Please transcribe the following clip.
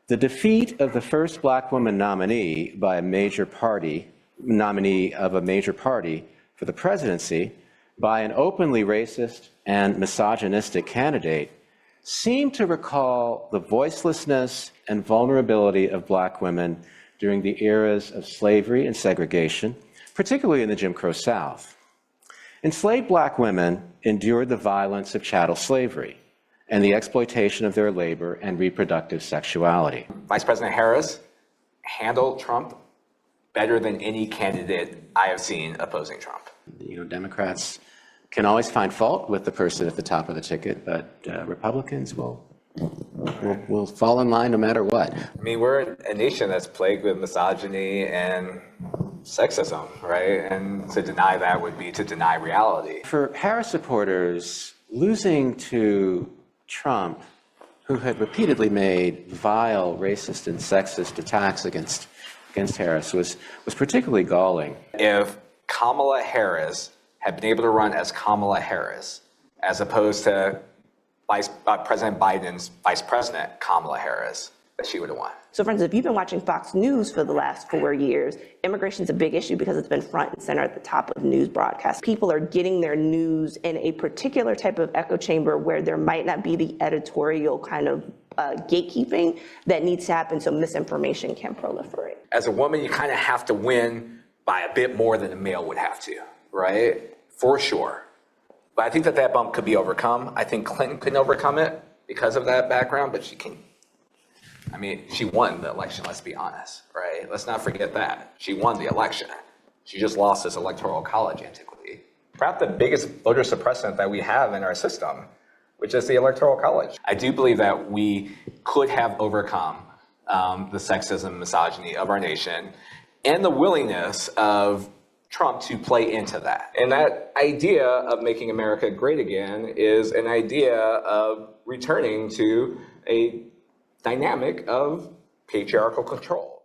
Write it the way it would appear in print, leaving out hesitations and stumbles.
The defeat of the first black woman nominee by a major party, nominee of a major party for the presidency by an openly racist and misogynistic candidate seemed to recall the voicelessness and vulnerability of black women during the eras of slavery and segregation, particularly in the Jim Crow South. Enslaved black women endured the violence of chattel slavery and the exploitation of their labor and reproductive sexuality. Vice President Harris handled Trump better than any candidate I have seen opposing Trump. Democrats can always find fault with the person at the top of the ticket, but Republicans will fall in line no matter what. I mean, we're a nation that's plagued with misogyny and sexism, right? And to deny that would be to deny reality. For Harris supporters, losing to Trump, who had repeatedly made vile, racist, and sexist attacks against Harris, was particularly galling. If Kamala Harris had been able to run as Kamala Harris, as opposed to President Biden's Vice President Kamala Harris, that she would have won. So for instance, if you've been watching Fox News for the last 4 years, immigration is a big issue because it's been front and center at the top of news broadcasts. People are getting their news in a particular type of echo chamber where there might not be the editorial kind of gatekeeping that needs to happen so misinformation can proliferate. As a woman, you kind of have to win by a bit more than a male would have to, right? For sure. But I think that bump could be overcome. I think Clinton couldn't overcome it because of that background, but she can. I mean, she won the election, let's be honest, right? Let's not forget that. She won the election. She just lost this electoral college antiquity. Perhaps the biggest voter suppressant that we have in our system, which is the electoral college. I do believe that we could have overcome the sexism, misogyny of our nation, and the willingness of Trump to play into that. And that idea of making America great again is an idea of returning to a dynamic of patriarchal control.